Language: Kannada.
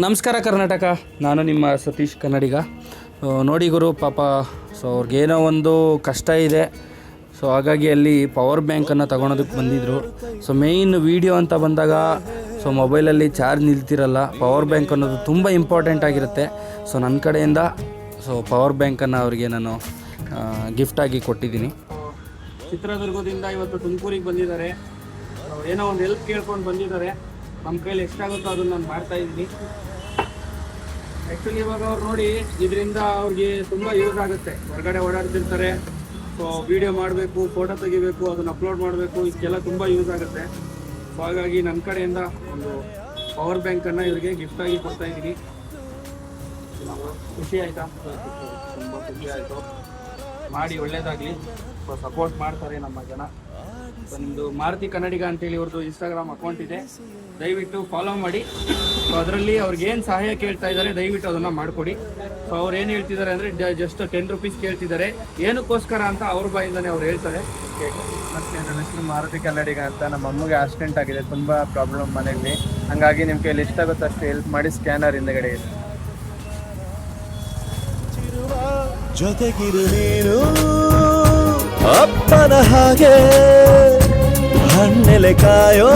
ನಮಸ್ಕಾರ ಕರ್ನಾಟಕ, ನಾನು ನಿಮ್ಮ ಸತೀಶ್ ಕನ್ನಡಿಗ. ನೋಡಿ ಗುರು, ಪಾಪ ಅವ್ರಿಗೇನೋ ಒಂದು ಕಷ್ಟ ಇದೆ. ಹಾಗಾಗಿ ಅಲ್ಲಿ ಪವರ್ ಬ್ಯಾಂಕನ್ನು ತಗೊಳೋದಕ್ಕೆ ಬಂದಿದ್ದರು. ಮೇಯ್ನ್ ವೀಡಿಯೋ ಅಂತ ಬಂದಾಗ ಮೊಬೈಲಲ್ಲಿ ಚಾರ್ಜ್ ನಿಲ್ತಿರಲ್ಲ. ಪವರ್ ಬ್ಯಾಂಕ್ ಅನ್ನೋದು ತುಂಬ ಇಂಪಾರ್ಟೆಂಟ್ ಆಗಿರುತ್ತೆ. ನನ್ನ ಕಡೆಯಿಂದ ಪವರ್ ಬ್ಯಾಂಕನ್ನು ಅವರಿಗೆ ನಾನು ಗಿಫ್ಟಾಗಿ ಕೊಟ್ಟಿದ್ದೀನಿ. ಚಿತ್ರದುರ್ಗದಿಂದ ಇವತ್ತು ತುಮಕೂರಿಗೆ ಬಂದಿದ್ದಾರೆ. ಏನೋ ಒಂದು ಹೆಲ್ಪ್ ಕೇಳ್ಕೊಂಡು ಬಂದಿದ್ದಾರೆ. ನಮ್ಮ ಕೈಲಿ ಎಷ್ಟಾಗುತ್ತೋ ಅದನ್ನು ನಾನು ಮಾಡ್ತಾಯಿದ್ದೀನಿ. ಆ್ಯಕ್ಚುಲಿ ಇವಾಗ ಅವ್ರು ನೋಡಿ, ಇದರಿಂದ ಅವ್ರಿಗೆ ತುಂಬ ಯೂಸ್ ಆಗುತ್ತೆ. ಹೊರಗಡೆ ಓಡಾಡ್ತಿರ್ತಾರೆ, ವೀಡಿಯೋ ಮಾಡಬೇಕು, ಫೋಟೋ ತೆಗಿಬೇಕು, ಅದನ್ನು ಅಪ್ಲೋಡ್ ಮಾಡಬೇಕು, ಇದಕ್ಕೆಲ್ಲ ತುಂಬ ಯೂಸ್ ಆಗುತ್ತೆ. ಹಾಗಾಗಿ ನನ್ನ ಕಡೆಯಿಂದ ಒಂದು ಪವರ್ ಬ್ಯಾಂಕನ್ನು ಇವರಿಗೆ ಗಿಫ್ಟಾಗಿ ಕೊಡ್ತಾಯಿದ್ದೀನಿ. ಖುಷಿ ಆಯಿತಾ? ತುಂಬ ಖುಷಿ ಆಯಿತು. ಮಾಡಿ ಒಳ್ಳೆಯದಾಗಲಿ. ಸಪೋರ್ಟ್ ಮಾಡ್ತಾರೆ ನಮ್ಮ ಜನ. ನಿಮ್ಮದು ಮಾರುತಿ ಕನ್ನಡಿಗ ಅಂತೇಳಿ ಅವ್ರದ್ದು ಇನ್ಸ್ಟಾಗ್ರಾಮ್ ಅಕೌಂಟ್ ಇದೆ, ದಯವಿಟ್ಟು ಫಾಲೋ ಮಾಡಿ. ಅದರಲ್ಲಿ ಅವ್ರಿಗೇನು ಸಹಾಯ ಕೇಳ್ತಾ ಇದ್ದಾರೆ ದಯವಿಟ್ಟು ಅದನ್ನು ಮಾಡಿಕೊಡಿ. ಅವ್ರು ಏನು ಹೇಳ್ತಿದ್ದಾರೆ ಅಂದರೆ ಜಸ್ಟ್ 10 ರೂಪೀಸ್ ಕೇಳ್ತಿದ್ದಾರೆ. ಏನಕ್ಕೋಸ್ಕರ ಅಂತ ಅವ್ರ ಬಾಯಿಂದನೇ ಅವ್ರು ಹೇಳ್ತಾರೆ. ನನ್ನ ಹೆಸರು ಮಾರುತಿ ಕನ್ನಡಿಗ ಅಂತ. ನಮ್ಮ ಅಮ್ಮಗೆ ಆಕ್ಸಿಡೆಂಟ್ ಆಗಿದೆ, ತುಂಬ ಪ್ರಾಬ್ಲಮ್ ಮನೆಯಲ್ಲಿ. ಹಾಗಾಗಿ ನಿಮ್ಮ ಕೈಯಲ್ಲಿ ಎಷ್ಟಾಗುತ್ತೋ ಅಷ್ಟು ಹೆಲ್ಪ್ ಮಾಡಿ. ಸ್ಕ್ಯಾನರ್ ಹಿಂದಗಡೆ ಇದೆ. ಜೊತೆಗಿರು ನೀನು ಅಪ್ಪನ ಹಾಗೆ ಹಣ್ಣೆಲೆ ಕಾಯೋ